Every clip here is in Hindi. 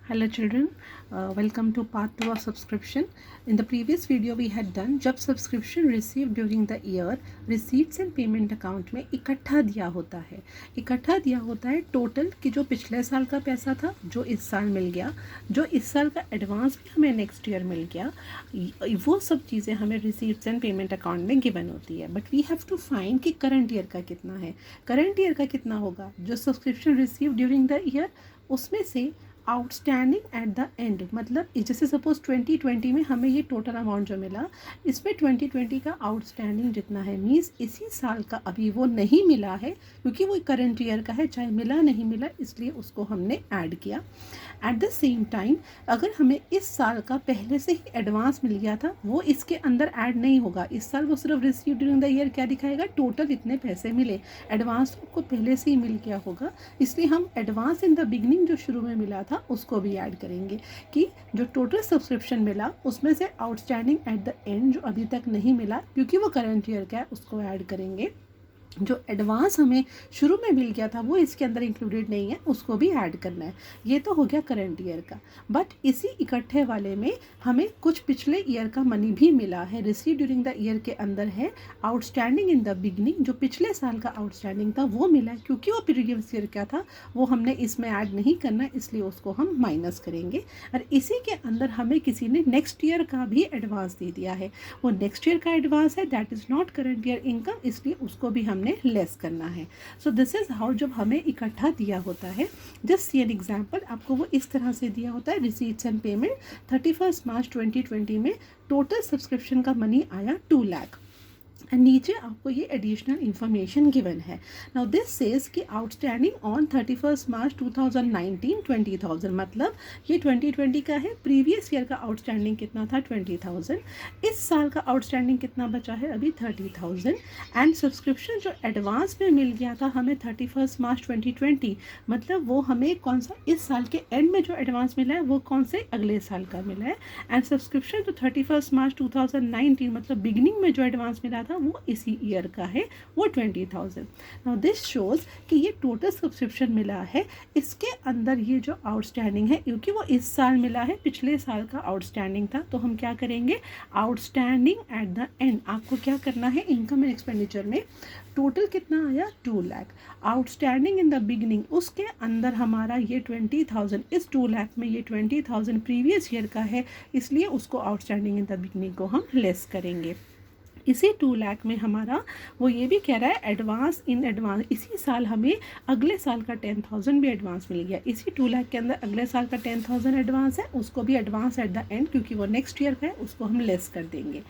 Hello children, welcome to part 2 of subscription. In the previous video we had done जब subscription received during the year receipts and payment account में इकट्ठा दिया होता है टोटल कि जो पिछले साल का पैसा था जो इस साल मिल गया, जो इस साल का एडवांस भी हमें नेक्स्ट ईयर मिल गया, वो सब चीज़ें हमें रिसीप्ट्स एंड पेमेंट अकाउंट में गिवन होती है. But we have to find कि करंट ईयर का कितना है. करंट ईयर का कितना होगा? जो subscription receive during the year उसमें से आउटस्टैंडिंग एट द एंड, मतलब जैसे सपोज 2020 में हमें ये टोटल अमाउंट जो मिला, इसमें 2020 का आउटस्टैंडिंग जितना है मीन्स इसी साल का अभी वो नहीं मिला है क्योंकि वो करंट ईयर का है, चाहे मिला नहीं मिला इसलिए उसको हमने ऐड किया. एट द सेम टाइम अगर हमें इस साल का पहले से ही एडवांस मिल गया था वो इसके अंदर ऐड नहीं होगा. इस साल वो सिर्फ रिसीव ड्यूरिंग द ईयर क्या दिखाएगा, टोटल इतने पैसे मिले. एडवांस तो आपको पहले से ही मिल गया होगा इसलिए हम एडवांस इन द बिगनिंग जो शुरू में मिला था उसको भी ऐड करेंगे कि जो टोटल सब्सक्रिप्शन मिला उसमें से आउटस्टैंडिंग एट द एंड जो अभी तक नहीं मिला क्योंकि वो करंट ईयर का है उसको ऐड करेंगे. जो एडवांस हमें शुरू में मिल गया था वो इसके अंदर इंक्लूडेड नहीं है, उसको भी ऐड करना है. ये तो हो गया करंट ईयर का. बट इसी इकट्ठे वाले में हमें कुछ पिछले ईयर का मनी भी मिला है, रिसीव ड्यूरिंग द ईयर के अंदर है. आउटस्टैंडिंग इन द बिगनिंग जो पिछले साल का आउटस्टैंडिंग था वो मिला है क्योंकि वो प्रीवियस ईयर का था, वो हमने इसमें ऐड नहीं करना इसलिए उसको हम माइनस करेंगे. और इसी के अंदर हमें किसी ने नेक्स्ट ईयर का भी एडवांस दे दिया है, वो नेक्स्ट ईयर का एडवांस है, that is not current year income, इसलिए उसको भी हमने लेस करना है. सो दिस इज हाउ जब हमें इकट्ठा दिया होता है. जस्ट सी एन एग्जाम्पल, आपको वो इस तरह से दिया होता है. रिसीट्स एंड पेमेंट 31 मार्च 2020 में टोटल सब्सक्रिप्शन का मनी आया 2 लाख एंड नीचे आपको ये एडिशनल इंफॉर्मेशन गिवन है. नाउ दिस सेज कि आउटस्टैंडिंग ऑन 31 मार्च 2019 20,000, मतलब ये 2020 का है, प्रीवियस ईयर का आउटस्टैंडिंग कितना था 20,000, इस साल का आउटस्टैंडिंग कितना बचा है अभी 30,000. एंड सब्सक्रिप्शन जो एडवांस में मिल गया था हमें 31 मार्च 2020, मतलब वो हमें कौन सा इस साल के एंड में जो एडवांस मिला है वो कौन से अगले साल का मिला है. एंड सब्सक्रिप्शन जो 31 मार्च 2019 मतलब बिगिनिंग में जो एडवांस मिला था वो इसी ईयर का है, वो 20,000. नाउ दिस शोज कि ये टोटल सब्सक्रिप्शन मिला है, इसके अंदर ये जो आउटस्टैंडिंग है क्योंकि वो इस साल मिला है, पिछले साल का आउटस्टैंडिंग था, तो हम क्या करेंगे आउटस्टैंडिंग एट द एंड. आपको क्या करना है, इनकम एंड एक्सपेंडिचर में टोटल कितना आया 2 lakh. Outstanding in the beginning उसके अंदर हमारा ये 20,000, इस 2 लाख में ये 20,000 प्रीवियस ईयर का है इसलिए उसको आउटस्टैंडिंग इन द बिगनिंग को हम लेस करेंगे. इसी 2 लाख में हमारा वो ये भी कह रहा है एडवांस इन एडवांस, इसी साल हमें अगले साल का 10,000 भी एडवांस मिल गया. इसी 2 लाख के अंदर अगले साल का 10,000 एडवांस है, उसको भी एडवांस एट द एंड क्योंकि वो नेक्स्ट ईयर का है उसको हम लेस कर देंगे.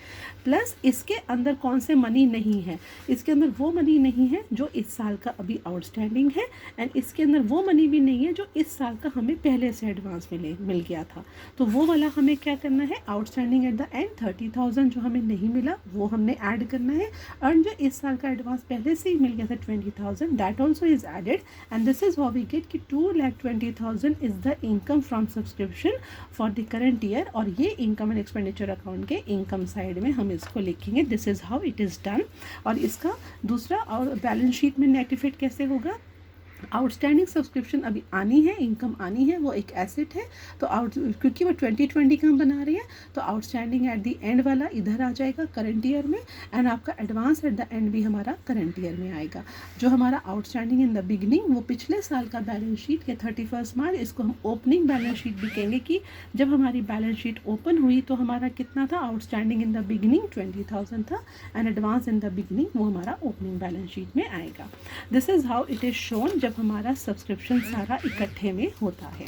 प्लस इसके अंदर कौन से मनी नहीं है, इसके अंदर वो मनी नहीं है जो इस साल का अभी आउटस्टैंडिंग है एंड इसके अंदर वो मनी भी नहीं है जो इस साल का हमें पहले से एडवांस मिल गया था. तो वो वाला हमें क्या करना है, आउटस्टैंडिंग एट द एंड 30,000 जो हमें नहीं मिला वो हमने ऐड करना है. और जो इस साल का एडवांस पहले से ही मिल गया था 20,000, that also is added and this is how we get कि 2,20,000 is the income from subscription for the current year. और ये इनकम एंड एक्सपेंडिचर अकाउंट के इनकम साइड में हम इसको लिखेंगे. This is how it is done. और इसका दूसरा और बैलेंस शीट में नेट इफेक्ट कैसे होगा, आउटस्टैंडिंग सब्सक्रिप्शन अभी आनी है, इनकम आनी है, वो एक एसेट है, तो क्योंकि वो 2020 का हम बना रहे हैं तो आउटस्टैंडिंग एट द एंड वाला इधर आ जाएगा करंट ईयर में एंड आपका एडवांस एट द एंड भी हमारा करंट ईयर में आएगा. जो हमारा आउटस्टैंडिंग इन द बिगनिंग वो पिछले साल का बैलेंस शीट के 31 मार्च, इसको हम ओपनिंग बैलेंस शीट भी कहेंगे कि जब हमारी बैलेंस शीट ओपन हुई तो हमारा कितना था, आउटस्टैंडिंग इन द बिगनिंग 20,000 था and advance in the beginning वो हमारा ओपनिंग बैलेंस शीट में आएगा. This is how it is shown जब हमारा सब्सक्रिप्शन सारा इकट्ठे में होता है.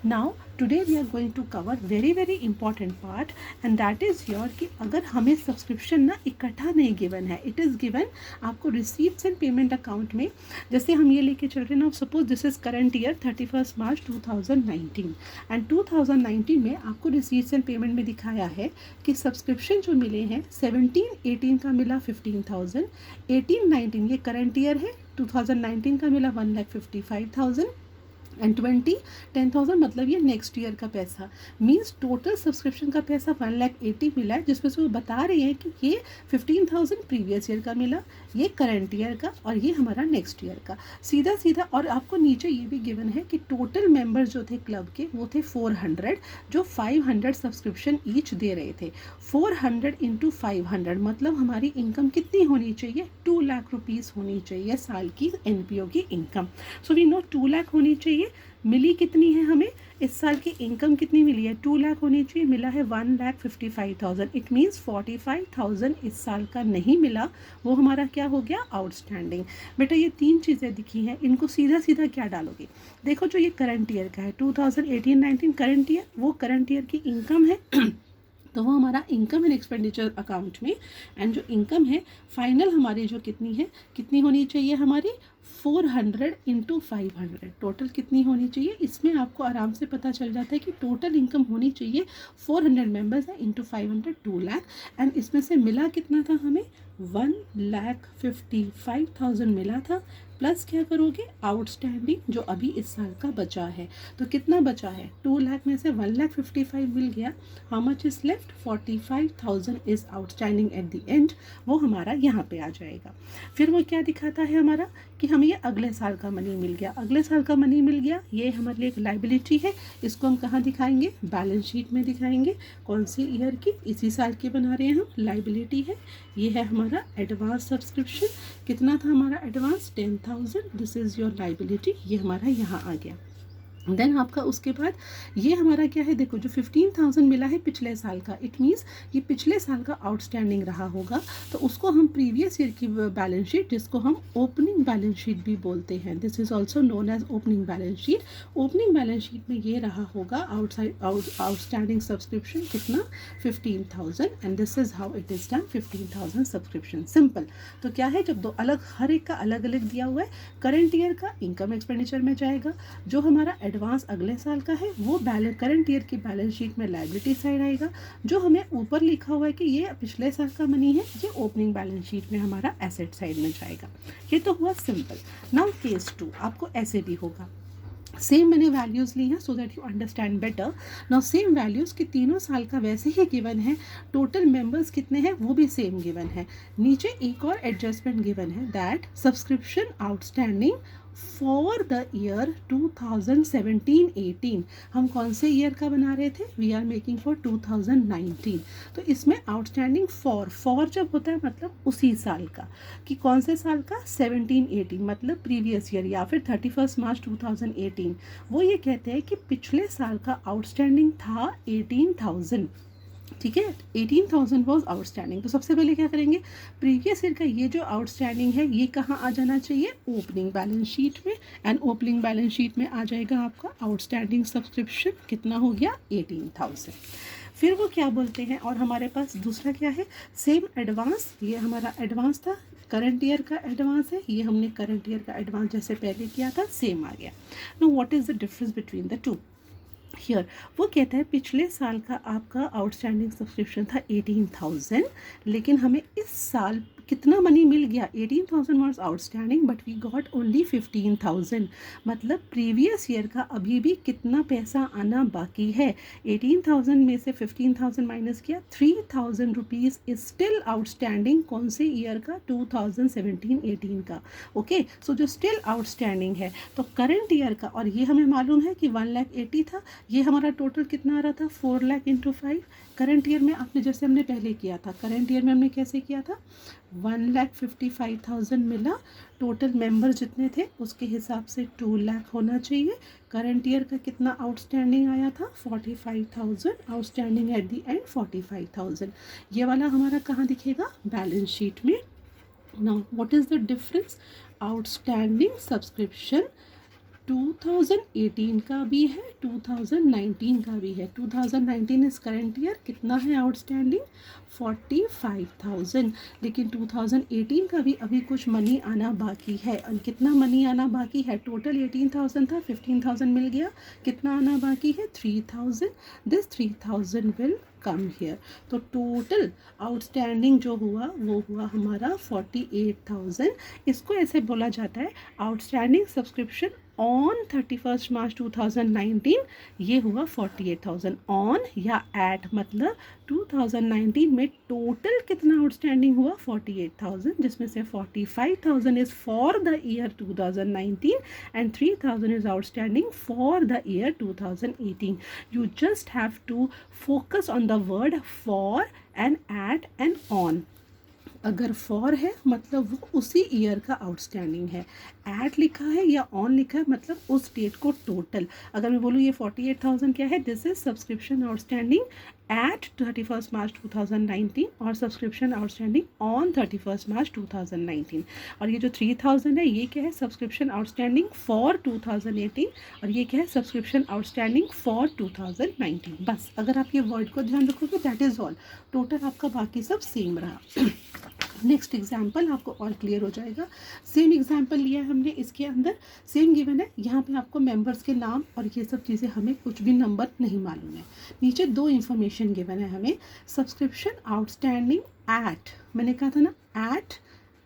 Now today we are going to cover very important part and that is your कि अगर हमें सब्सक्रिप्शन ना इकट्ठा नहीं गिवन है, इट इज़ गिवन आपको रिसीप्ट्स एंड पेमेंट अकाउंट में. जैसे हम ये लेके चल रहे हैं ना, suppose this is current year 31 March 2019 and 2019 में आपको रिसीप्ट्स एंड पेमेंट में दिखाया है कि सब्सक्रिप्शन जो मिले हैं 17-18 का मिला 15,000, 18-19 ये करंट ईयर है, 2019 का मिला 1,55,000, एंड 10,000 मतलब ये नेक्स्ट ईयर का पैसा, मीन्स टोटल सब्सक्रिप्शन का पैसा 1,80,000 मिला है, जिसमें से वो बता रहे हैं कि ये 15,000 प्रीवियस ईयर का मिला, ये करंट ईयर का, और ये हमारा नेक्स्ट ईयर का, सीधा सीधा। और आपको नीचे ये भी गिवन है कि टोटल मेंबर्स जो थे क्लब के वो थे 400, जो 500 सब्सक्रिप्शन ईच दे रहे थे। 400 इंटू 500 मतलब हमारी इनकम कितनी होनी चाहिए, 2 लाख रुपीज़ होनी चाहिए साल की एनपीओ की income. So we know 2 lakh होनी चाहिए। मिली कितनी है हमें, इस साल की इनकम कितनी मिली है, 2 लाख होनी चाहिए, मिला है 1,55,000। इट मीन्स 45,000 इस साल का नहीं मिला, वो हमारा क्या हो गया, आउटस्टैंडिंग। बेटा ये 3 चीज़ें दिखी हैं, इनको सीधा सीधा क्या डालोगे, देखो जो ये करंट ईयर का है 2018-19 करंट ईयर, वो करंट ईयर की इनकम है तो वो हमारा इनकम एंड एक्सपेंडिचर अकाउंट में, एंड जो इनकम है फाइनल हमारी जो कितनी है, कितनी होनी चाहिए हमारी 400 इंटू 500, टोटल कितनी होनी चाहिए। इसमें आपको आराम से पता चल जाता है कि टोटल इनकम होनी चाहिए 400 मेंबर्स है इंटू 500 2 लाख, एंड इसमें से मिला कितना था हमें 1,55,000 मिला था, प्लस क्या करोगे आउटस्टैंडिंग जो अभी इस साल का बचा है। तो कितना बचा है, 2 लाख में से 1,55,000 मिल गया, how much is left, 45,000 is outstanding at the end, वो हमारा यहाँ पे आ जाएगा। फिर वो क्या दिखाता है हमारा कि हमें ये अगले साल का मनी मिल गया, अगले साल का मनी मिल गया, ये हमारे लिए एक लाइबिलिटी है, इसको हम कहाँ दिखाएंगे, बैलेंस शीट में दिखाएंगे। कौन सी ईयर की, इसी साल की बना रहे हैं हम, लाइबिलिटी है। ये है हमारा एडवांस सब्सक्रिप्शन, कितना था हमारा advance 10,000, this is your liability, ये हमारा यहाँ आ गया। देन आपका उसके बाद ये हमारा क्या है, देखो जो 15,000 मिला है पिछले साल का, इट मीन्स ये पिछले साल का आउटस्टैंडिंग रहा होगा, तो उसको हम प्रीवियस ईयर की बैलेंस शीट, जिसको हम ओपनिंग बैलेंस शीट भी बोलते हैं, this is also known as opening balance sheet. Opening balance sheet में ये रहा होगा आउटस्टैंडिंग सब्सक्रिप्शन कितना 15,000, and this is how it is done, 15,000 subscription, simple. तो क्या है, जब दो अलग, हर एक का अलग अलग दिया हुआ है, करंट ईयर का इनकम एक्सपेंडिचर में जाएगा, जो हमारा एडवांस अगले साल का है वो बैलेंस करंट ईयर की बैलेंस शीट में लायबिलिटी साइड आएगा, जो हमें ऊपर लिखा हुआ है कि ये पिछले साल का मनी है, ये ओपनिंग बैलेंस शीट में हमारा एसेट साइड में जाएगा। ये तो हुआ सिंपल। नाउ केस 2 आपको ऐसे भी होगा, सेम मैंने वैल्यूज़ ली हैं so that you understand better. Now same values कि तीनों साल का वैसे ही गिवन है, टोटल मेंबर्स कितने हैं वो भी सेम गिवन है, नीचे एक और एडजस्टमेंट गिवन है, that subscription outstanding for the year 2017-18, हम कौन से ईयर का बना रहे थे, वी आर मेकिंग फॉर 2019, तो इसमें आउटस्टैंडिंग फॉर जब होता है मतलब उसी साल का, कि कौन से साल का 17-18 मतलब प्रीवियस ईयर, या फिर 31 मार्च 2018, वो ये कहते हैं कि पिछले साल का आउटस्टैंडिंग था 18,000, ठीक है, 18,000 वॉज आउटस्टैंडिंग। तो सबसे पहले क्या करेंगे, प्रीवियस ईयर का ये जो आउटस्टैंडिंग है ये कहाँ आ जाना चाहिए, ओपनिंग बैलेंस शीट में, एंड ओपनिंग बैलेंस शीट में आ जाएगा आपका आउटस्टैंडिंग सब्सक्रिप्शन, कितना हो गया 18,000। फिर वो क्या बोलते हैं, और हमारे पास दूसरा क्या है, सेम एडवांस, ये हमारा एडवांस था, करंट ईयर का एडवांस है, ये हमने करंट ईयर का एडवांस जैसे पहले किया था सेम आ गया। Now what is the difference between the two here, वो कहता है पिछले साल का आपका आउटस्टैंडिंग सब्सक्रिप्शन था 18,000, लेकिन हमें इस साल कितना मनी मिल गया, 18,000 was outstanding but we got only 15,000, मतलब प्रीवियस ईयर का अभी भी कितना पैसा आना बाकी है, 18,000 में से 15,000 माइनस किया, 3,000 रुपीज़ इज स्टिल आउटस्टैंडिंग, कौन से ईयर का 2017-18 का, ओके। सो जो स्टिल आउटस्टैंडिंग है तो करंट ईयर का, और ये हमें मालूम है कि 1,80,000 था, ये हमारा टोटल कितना आ रहा था 4 लाख इंटू 5, करंट ईयर में आपने जैसे हमने पहले किया था, करंट ईयर में हमने कैसे किया था, 1,55,000 मिला, टोटल मेंबर जितने थे उसके हिसाब से 2 लाख होना चाहिए, करंट ईयर का कितना आउटस्टैंडिंग आया था 45,000, आउटस्टैंडिंग एट द एंड 45,000, ये वाला हमारा कहाँ दिखेगा, बैलेंस शीट में। Now what is the difference, outstanding subscription 2018 का भी है, 2019 का भी है, 2019 इस करंट ईयर कितना है आउटस्टैंडिंग 45,000, लेकिन 2018 का भी अभी कुछ मनी आना बाकी है, और कितना मनी आना बाकी है, टोटल 18,000 था, 15,000 मिल गया, कितना आना बाकी है 3,000, दिस 3,000 विल कम हियर, तो टोटल आउटस्टैंडिंग जो हुआ वो हुआ हमारा 48,000। इसको ऐसे बोला जाता है आउटस्टैंडिंग सब्सक्रिप्शन ऑन 31 मार्च 2019 ये हुआ 48,000। ऑन या एट मतलब 2019 में टोटल कितना आउटस्टैंडिंग हुआ 48,000, जिसमें से 45,000 is for the year 2019 and 3,000 is outstanding for the year 2018। You just have to focus on the word for and at and on. अगर फॉर है मतलब वो उसी ईयर का आउटस्टैंडिंग है, एट लिखा है या ऑन लिखा है मतलब उस डेट को टोटल। अगर मैं बोलूँ ये 48,000 क्या है, this is subscription outstanding at 31 मार्च 2019 और सब्सक्रिप्शन आउटस्टैंडिंग ऑन 31 मार्च 2019। और ये जो 3,000 है ये क्या है, सब्सक्रिप्शन आउटस्टैंडिंग फॉर 2018 और ये क्या है, सब्सक्रिप्शन आउटस्टैंडिंग फॉर 2019। बस अगर आप ये वर्ड को ध्यान रखोगे दैट इज़ ऑल, टोटल आपका बाकी सब सेम रहा। नेक्स्ट एग्जाम्पल आपको और क्लियर हो जाएगा। सेम एग्जाम्पल लिया है हमने, इसके अंदर सेम गिवन है, यहाँ पे आपको मेंबर्स के नाम और ये सब चीज़ें, हमें कुछ भी नंबर नहीं मालूम है। नीचे दो इन्फॉर्मेशन गिवन है हमें, सब्सक्रिप्शन आउटस्टैंडिंग एट, मैंने कहा था ना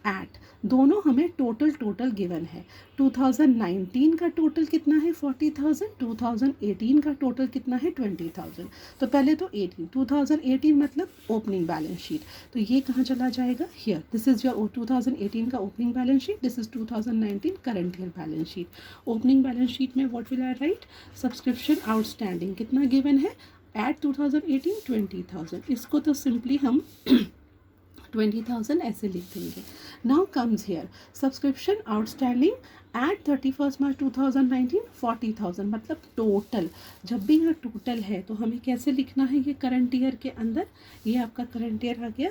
एट दोनों हमें टोटल गिवन है। 2019 का टोटल कितना है 40,000, 2018 का टोटल कितना है 20,000। तो पहले तो 2018 मतलब ओपनिंग बैलेंस शीट, तो ये कहाँ चला जाएगा, हियर, दिस इज योर 2018 का opening balance sheet, this is 2019 current year balance sheet. Opening balance sheet में what will I write, subscription outstanding कितना गिवन है एट 2018 20,000, इसको तो सिंपली हम 20,000 ऐसे लिख देंगे। Now comes here subscription outstanding at 31 मार्च 2019 40,000 मतलब टोटल। जब भी यहाँ टोटल है तो हमें कैसे लिखना है, ये करंट ईयर के अंदर, ये आपका करंट ईयर आ गया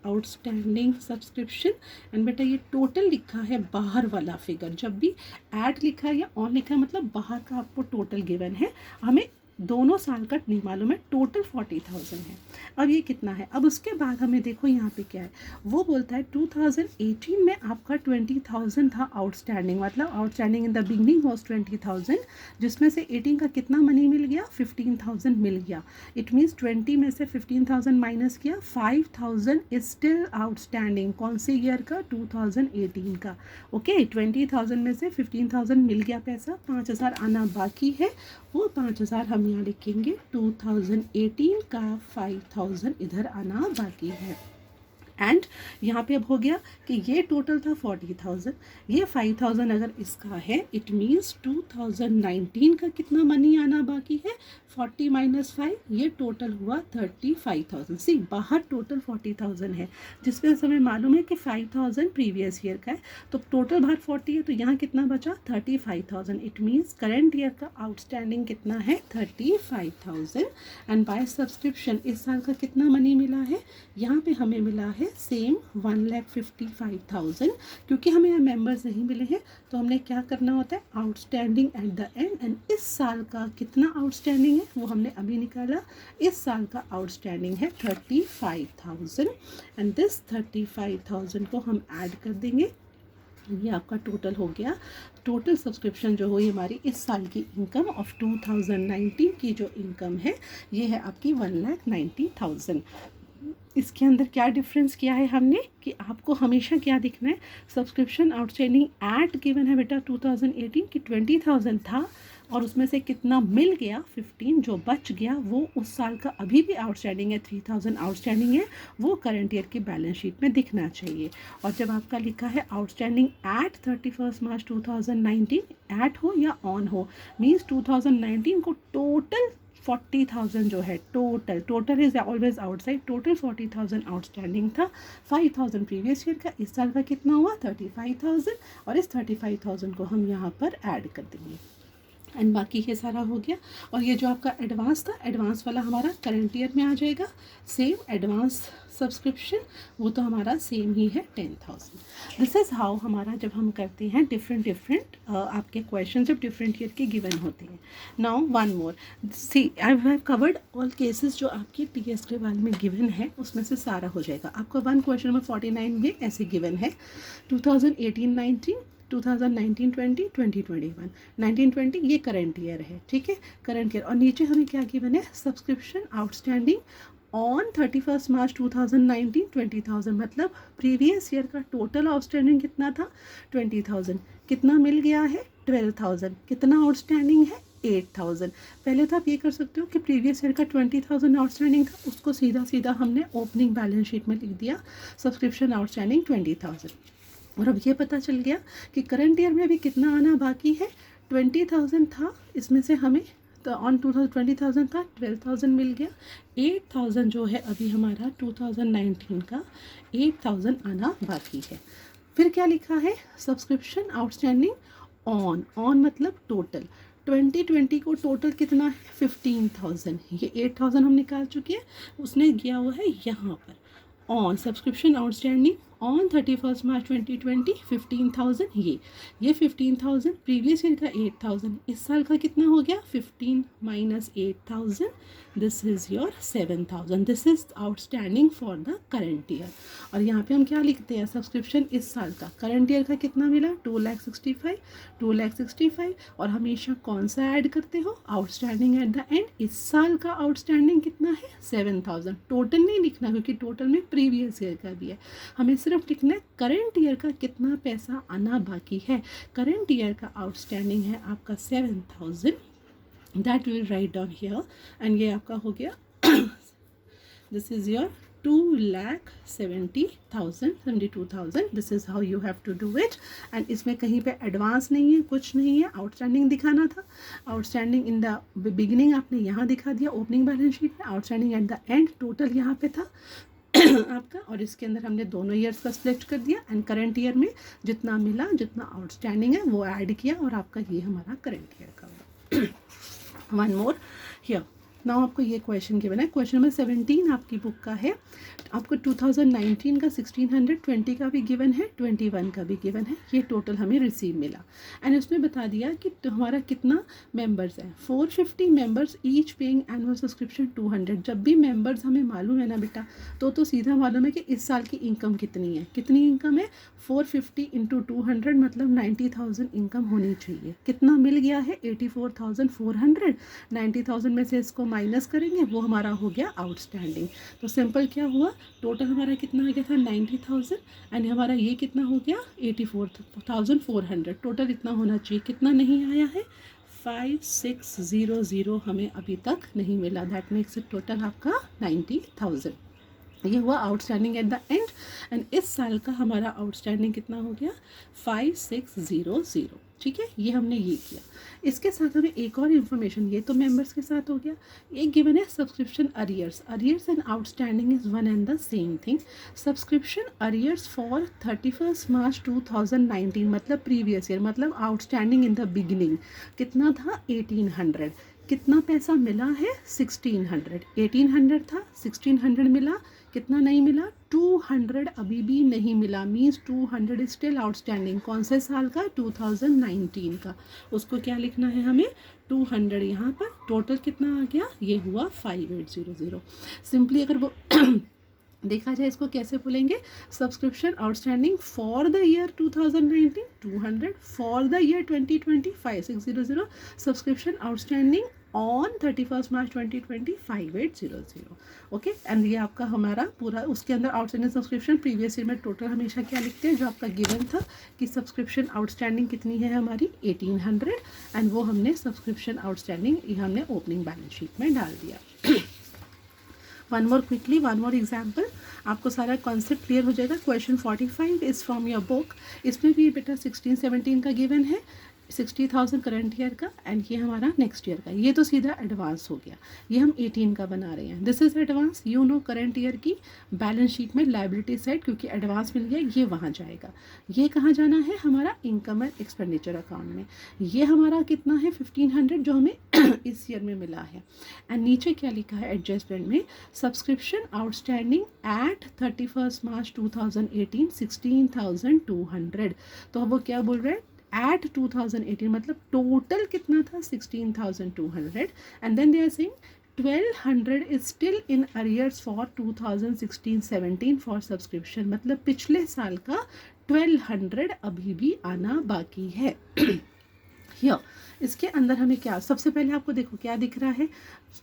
आउटस्टैंडिंग सब्सक्रिप्शन एंड बेटा ये टोटल लिखा है बाहर वाला फिगर। जब भी एट लिखा है या ऑन लिखा है मतलब बाहर का आपको टोटल गिवन है, हमें दोनों साल का नहीं मालूम है, टोटल 40,000 है। अब ये कितना है, अब उसके बाद हमें देखो यहाँ पे क्या है, वो बोलता है 2018 में आपका 20,000 था आउटस्टैंडिंग, मतलब outstanding in the beginning was 20,000, जिसमें से 18 का कितना मनी मिल गया 15,000 मिल गया। इट मीन्स 20 में से 15,000 माइनस किया, 5,000 इज स्टिल आउटस्टैंडिंग, कौन से ईयर का 2018 का। ओके 20,000 में से 15,000 मिल गया पैसा, 5,000 आना बाकी है, वो 5,000 हम यहाँ लिखेंगे 2018 का 5,000 इधर आना बाकी है। एंड यहाँ पे अब हो गया कि ये टोटल था 40,000, ये 5,000 अगर इसका है, इट मीन्स 2019 का कितना मनी आना बाकी है 40 माइनस 5, ये टोटल हुआ 35,000। सी बाहर टोटल 40,000 है, जिसमें हमें मालूम है कि 5,000 प्रीवियस ईयर का है, तो टोटल बाहर 40 है, तो यहाँ कितना बचा 35,000। इट मीन्स करंट ईयर का आउटस्टैंडिंग कितना है 35,000 एंड बाय सब्सक्रिप्शन इस साल का कितना मनी मिला है, यहाँ पे हमें मिला है सेम 1,55,000। क्योंकि हमें यहाँ मेंबर्स नहीं मिले हैं तो हमने क्या करना होता है, outstanding at the end, and इस साल का कितना आउटस्टैंडिंग है वो हमने अभी निकाला, इस साल का आउटस्टैंडिंग है 35,000 एंड दिस 35,000 को हम ऐड कर देंगे, ये आपका टोटल हो गया। टोटल सब्सक्रिप्शन जो हुई हमारी इस साल की इनकम ऑफ 2019 की जो इनकम है ये है आपकी 1,90,000। इसके अंदर क्या डिफरेंस किया है हमने कि आपको हमेशा क्या दिखना है, सब्सक्रिप्शन आउटस्टैंडिंग एट गिवन है बेटा 2018 की 20,000 था और उसमें से कितना मिल गया 15, जो बच गया वो उस साल का अभी भी आउटस्टैंडिंग है 3,000 आउटस्टैंडिंग है, वो करंट ईयर की बैलेंस शीट में दिखना चाहिए। और जब आपका लिखा है आउटस्टैंडिंग एट 31 मार्च 2019, एट हो या ऑन हो, मीन्स 2019 को टोटल 40,000 जो है total is always outside, total 40,000 outstanding था, 5,000 प्रीवियस ईयर का, इस साल का कितना हुआ 35,000 और इस 35,000 को हम यहाँ पर ऐड कर देंगे एंड बाकी ये सारा हो गया। और ये जो आपका एडवांस था, एडवांस वाला हमारा करंट ईयर में आ जाएगा, सेम एडवांस सब्सक्रिप्शन वो तो हमारा सेम ही है 10,000। दिस इज़ हाउ हमारा जब हम करते हैं डिफरेंट आपके क्वेश्चन जब डिफरेंट ईयर के गिवन होते हैं। Now one more, see I have covered all cases जो आपके TS के बारे में गिवन है उसमें से सारा हो जाएगा। आपका वन क्वेश्चन नंबर 49 में ऐसे गिवन है 2018-19, 2019-20, 2021, 19-20 ये करंट ईयर है, ठीक है करंट ईयर। और नीचे हमें क्या गिवन है, सब्सक्रिप्शन आउटस्टैंडिंग ऑन 31 मार्च 2019 20,000, मतलब प्रीवियस ईयर का टोटल आउटस्टैंडिंग कितना था 20,000, कितना मिल गया है 12,000, कितना आउटस्टैंडिंग है 8,000। पहले तो आप ये कर सकते हो कि प्रीवियस ईयर का 20,000 आउटस्टैंडिंग था, उसको सीधा सीधा हमने ओपनिंग बैलेंस शीट में लिख दिया सब्सक्रिप्शन आउटस्टैंडिंग 20,000। और अब ये पता चल गया कि करंट ईयर में अभी कितना आना बाकी है 20,000 था, इसमें से हमें तो ऑन 2020,000 था 12,000 मिल गया, 8,000 जो है अभी हमारा 2019 का 8,000 आना बाकी है। फिर क्या लिखा है सब्सक्रिप्शन आउटस्टैंडिंग ऑन मतलब टोटल 2020 को टोटल कितना है 15,000, ये 8,000 हम निकाल चुके हैं, उसने किया हुआ है यहाँ पर ऑन सब्सक्रिप्शन आउटस्टैंडिंग ऑन 31 मार्च 2020 15,000, ये 15,000 प्रीवियस ईयर का 8,000, इस साल का कितना हो गया 15 minus 8,000, this is your 7,000, this is outstanding for the current year. और यहाँ पे हम क्या लिखते हैं सब्सक्रिप्शन इस साल का करंट ईयर का कितना मिला 2,65,000 और हमेशा कौन सा ऐड करते हो आउटस्टैंडिंग एट द एंड, इस साल का आउटस्टैंडिंग कितना है 7,000, टोटल नहीं लिखना क्योंकि टोटल में प्रीवियस ईयर का भी है, हमें सिर्फ लिखना है करंट ईयर का कितना पैसा आना बाकी है। करंट ईयर का आउटस्टैंडिंग है आपका 7,000, that will write down here and ये आपका हो गया this is your 2,70,000 this is how you have to do it. And इसमें कहीं पे एडवांस नहीं है, कुछ नहीं है, आउटस्टैंडिंग दिखाना था, आउटस्टैंडिंग इन द बिगिनिंग आपने यहाँ दिखा दिया ओपनिंग बैलेंस शीट में, outstanding at the end total यहाँ पे था आपका, और इसके अंदर हमने दोनों ईयर्स का सिलेक्ट कर दिया एंड करंट ईयर में जितना मिला जितना आउटस्टैंडिंग है वो ऐड किया और आपका ये हमारा करंट ईयर का हुआ। वन मोर हियर नाउ, आपको ये क्वेश्चन गिवन है, क्वेश्चन नंबर 17 आपकी बुक का है, आपको 2019 का 1620 का भी गिवन है, 21 का भी गिवन है, ये टोटल हमें रिसीव मिला एंड उसमें बता दिया कि हमारा कितना मेंबर्स है 450 members each paying annual subscription 200। जब भी मेंबर्स हमें मालूम है ना बेटा तो सीधा मालूम है कि इस साल की इनकम कितनी है, कितनी इनकम है 450 इंटू 200 मतलब 90,000 इनकम होनी चाहिए, कितना मिल गया है 84,400, 90,000 में से इसको माइनस करेंगे वो हमारा हो गया आउटस्टैंडिंग। तो सिंपल क्या हुआ टोटल हमारा कितना आ गया था 90,000 एंड हमारा ये कितना हो गया 84,400, टोटल इतना होना चाहिए, कितना नहीं आया है 5600 हमें अभी तक नहीं मिला, दैट मेक्स इट टोटल आपका 90,000। ये हुआ outstanding at the end and इस साल का हमारा आउटस्टैंडिंग कितना हो गया 5600, ठीक है, ये हमने ये किया। इसके साथ हमें एक और इन्फॉर्मेशन, ये तो मेंबर्स के साथ हो गया, एक गिवन है subscription arrears and outstanding is one and the same thing. Subscription arrears for 31 मार्च 2019 मतलब प्रीवियस ईयर मतलब आउटस्टैंडिंग इन द बिगिनिंग कितना था 1800, कितना पैसा मिला है 1600, 1800 था 1600 मिला, कितना नहीं मिला 200 अभी भी नहीं मिला, मीन्स 200 स्टिल आउटस्टैंडिंग, कौन से साल का 2019 का, उसको क्या लिखना है हमें 200 यहाँ पर, टोटल कितना आ गया ये हुआ 5800। सिंपली अगर वो देखा जाए इसको कैसे बोलेंगे subscription outstanding for the year 2019 200, for the year 2020 5600, subscription outstanding on 31 March 2020 5800। Okay and ये आपका हमारा पूरा उसके अंदर आउटस्टैंडिंग सब्सक्रिप्शन प्रीवियस ईयर में टोटल हमेशा क्या लिखते हैं जो आपका गिवन था कि सब्सक्रिप्शन आउटस्टैंडिंग कितनी है हमारी 1800 एंड वो हमने सब्सक्रिप्शन आउटस्टैंडिंग ये हमने ओपनिंग बैलेंस शीट में डाल दिया। वन मोर एग्जाम्पल, आपको सारा कॉन्सेप्ट क्लियर हो जाएगा। Question 45 is from your book, इसमें भी बेटा 16-17 का गिवन है, 60,000 करंट ईयर का एंड ये हमारा नेक्स्ट ईयर का, ये तो सीधा एडवांस हो गया, ये हम 18 का बना रहे हैं, this is advance, you know current year की बैलेंस शीट में लायबिलिटी साइड क्योंकि एडवांस मिल गया ये वहाँ जाएगा, ये कहाँ जाना है हमारा इनकम एंड एक्सपेंडिचर अकाउंट में, ये हमारा कितना है 1500 जो हमें इस ईयर में मिला है एंड नीचे क्या लिखा है एडजस्टमेंट में सब्सक्रिप्शन आउटस्टैंडिंग एट 31 मार्च 2018 16,200, तो अब वो क्या बोल रहे हैं एट 2018 मतलब टोटल कितना था 16,200 and then they are saying 1,200 is still in arrears for 2016-17 for subscription, मतलब पिछले साल का 1,200 अभी भी आना बाकी है। हियर इसके अंदर हमें क्या, सबसे पहले आपको देखो क्या दिख रहा है,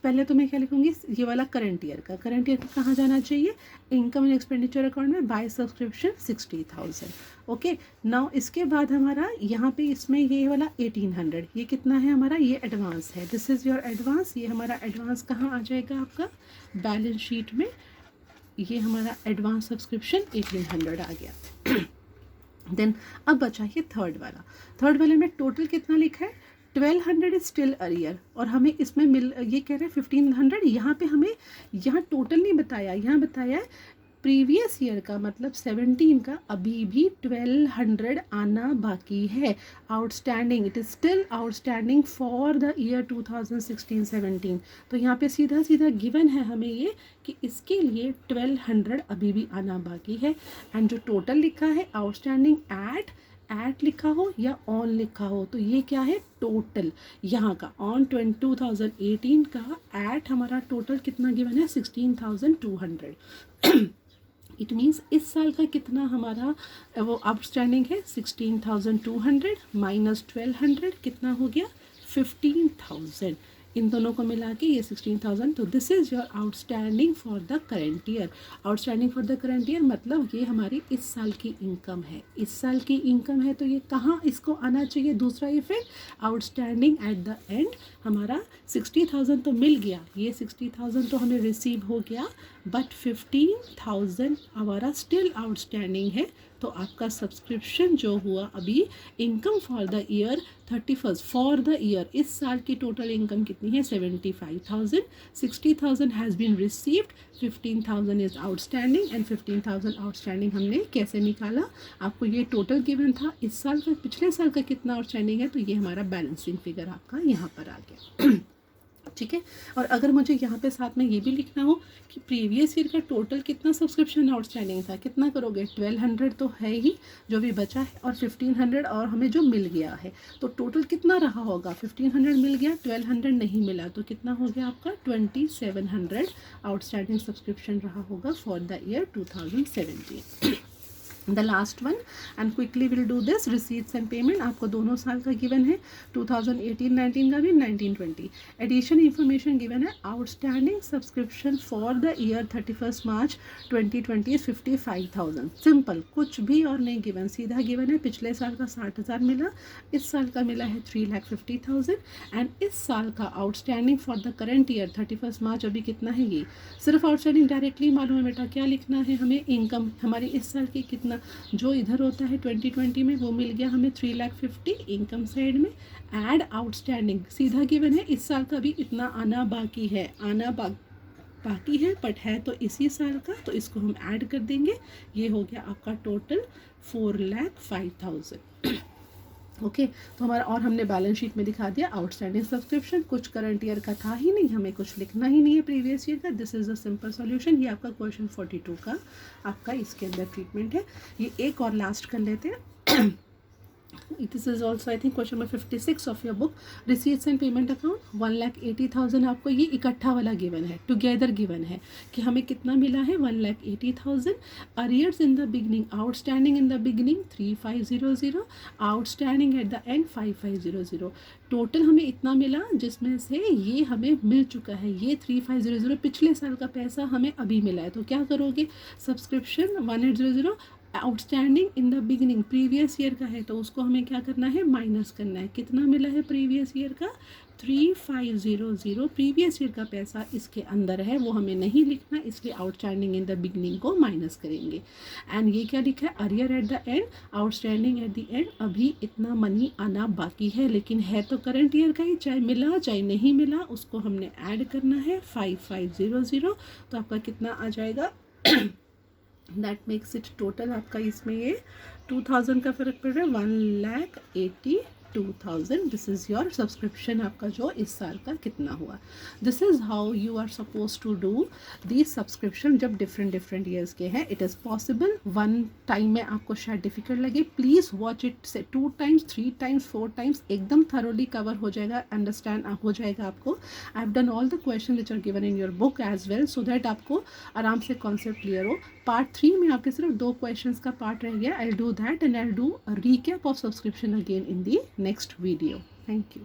पहले तो मैं क्या लिखूंगी, ये वाला करंट ईयर का कहाँ जाना चाहिए, इनकम एंड एक्सपेंडिचर अकाउंट में बाय सब्सक्रिप्शन 60,000। ओके, नाउ इसके बाद हमारा यहाँ पे इसमें ये वाला 1800, ये कितना है हमारा, ये एडवांस है, दिस इज़ योर एडवांस। ये हमारा एडवांस कहाँ आ जाएगा आपका बैलेंस शीट में, ये हमारा एडवांस सब्सक्रिप्शन 1800 आ गया। देन अब बचा ये थर्ड वाले में टोटल कितना लिखा है, 1200 इज स्टिल अरियर, और हमें इसमें ये कह रहे हैं 1500, यहाँ पे हमें यहाँ टोटल नहीं बताया, यहाँ बताया है प्रीवियस ईयर का, मतलब 17 का अभी भी 1200 आना बाकी है, outstanding, it is still outstanding for the year 2016-17। तो यहाँ पे सीधा सीधा गिवन है हमें ये कि इसके लिए 1200 अभी भी आना बाकी है। एंड जो टोटल लिखा है आउटस्टैंडिंग एट लिखा हो या ऑन लिखा हो, तो ये क्या है टोटल, यहाँ का ऑन 2018 का एट हमारा टोटल कितना गिवन है 16,200। इट मीन्स इस साल का कितना हमारा वो आउटस्टैंडिंग है 16,200 माइनस 1200 कितना हो गया 15,000, इन दोनों को मिला के ये 16,000। तो this is your outstanding for the current year. Outstanding for the current year मतलब ये हमारी इस साल की इनकम है, इस साल की इनकम है, तो ये कहाँ इसको आना चाहिए, दूसरा effect outstanding at the end हमारा 60,000 तो मिल गया, ये 60,000 तो हमें रिसीव हो गया, बट 15,000 हमारा स्टिल आउटस्टैंडिंग है। तो आपका सब्सक्रिप्शन जो हुआ अभी income for the year 31st for the year, इस साल की टोटल इनकम कितनी है 75,000, 60,000 has been received, 15,000 is outstanding and 15,000 outstanding हमने कैसे निकाला, आपको ये टोटल गिवन था, इस साल का पिछले साल का कितना आउटस्टैंडिंग है, तो ये हमारा बैलेंसिंग फिगर आपका यहाँ पर आ गया। ठीक है, और अगर मुझे यहाँ पे साथ में ये भी लिखना हो कि प्रीवियस ईयर का टोटल कितना सब्सक्रिप्शन आउटस्टैंडिंग था, कितना करोगे 1200 तो है ही जो भी बचा है, और 1500 और हमें जो मिल गया है, तो टोटल कितना रहा होगा, 1500 मिल गया, 1200 नहीं मिला, तो कितना हो गया आपका 2700 आउटस्टैंडिंग सब्सक्रिप्शन रहा होगा for the year 2017। The last one and quickly will do this, receipts and payment आपको दोनों साल का गिवन है, 2018-19 का भी 19-20। एडिशन इन्फॉर्मेशन गिवन है, outstanding subscription for the year 31 March 2020 is 55,000, simple, कुछ भी और नहीं गिवन, सीधा गिवन है, पिछले साल का 60,000 मिला, इस साल का मिला है 3,50,000, एंड इस साल का outstanding for the current year 31 मार्च अभी कितना है, ये सिर्फ आउटस्टैंडिंग डायरेक्टली मालूम है बेटा, क्या लिखना है हमें, इनकम हमारी इस साल की कितना जो इधर होता है 2020 में वो मिल गया हमें 3,50,000 इनकम साइड में, एड आउटस्टैंडिंग सीधा गिवन है, इस साल का भी इतना आना बाकी है, बाकी है बट है तो इसी साल का, तो इसको हम ऐड कर देंगे, ये हो गया आपका टोटल 4,05,000। ओके, तो हमारा, और हमने बैलेंस शीट में दिखा दिया आउटस्टैंडिंग सब्सक्रिप्शन, कुछ करंट ईयर का था ही नहीं, हमें कुछ लिखना ही नहीं है प्रीवियस ईयर का, this is a simple solution. ये आपका क्वेश्चन 42 का आपका इसके अंदर ट्रीटमेंट है। ये एक और लास्ट कर लेते हैं। This is also I think question number 56 of your book, receipts and payment account 1,80,000 आपको ये इकट्ठा वाला गिवन है, टुगेदर गिवन है कि हमें कितना मिला है 1,80,000, arrears in the beginning, outstanding in the beginning 3,500, outstanding at the end 5,500, total हमें इतना मिला जिसमें से ये हमें मिल चुका है, ये 3,500 पिछले साल का पैसा हमें अभी मिला है, तो क्या करोगे, subscription 1,800 outstanding in the beginning previous year का है, तो उसको हमें क्या करना है, माइनस करना है, कितना मिला है प्रीवियस ईयर का 3,500, प्रीवियस ईयर का पैसा इसके अंदर है, वो हमें नहीं लिखना, इसलिए आउटस्टैंडिंग इन द बिगिनिंग को माइनस करेंगे। एंड ये क्या लिखा है, arrear at the end, outstanding at the end, अभी इतना मनी आना बाकी है, लेकिन है तो करंट ईयर का ही, चाहे मिला चाहे नहीं मिला, उसको हमने ऐड करना है 5,500, तो आपका कितना आ जाएगा दैट मेक्स इट टोटल आपका इसमें ये 2,000 का फ़र्क पड़ रहा है, 1,82,000, दिस इज़ योर सब्सक्रिप्शन आपका जो इस साल का कितना हुआ। This is how you are suppose to do this subscription जब डिफरेंट ईयर्स के हैं। It is possible, one time में आपको शायद डिफिकल्ट लगे, प्लीज़ वॉच इट से 2 टाइम्स 3 टाइम्स 4 टाइम्स, एकदम थरोली कवर हो जाएगा, अंडरस्टैंड हो जाएगा आपको। I have done all the question which are given in your book as well, so that आपको आराम से कॉन्सेप्ट क्लियर हो। पार्ट 3 में आपके सिर्फ 2 क्वेश्चंस का पार्ट रह गया, I will do that and I will do a recap of subscription again in the next video. Thank you.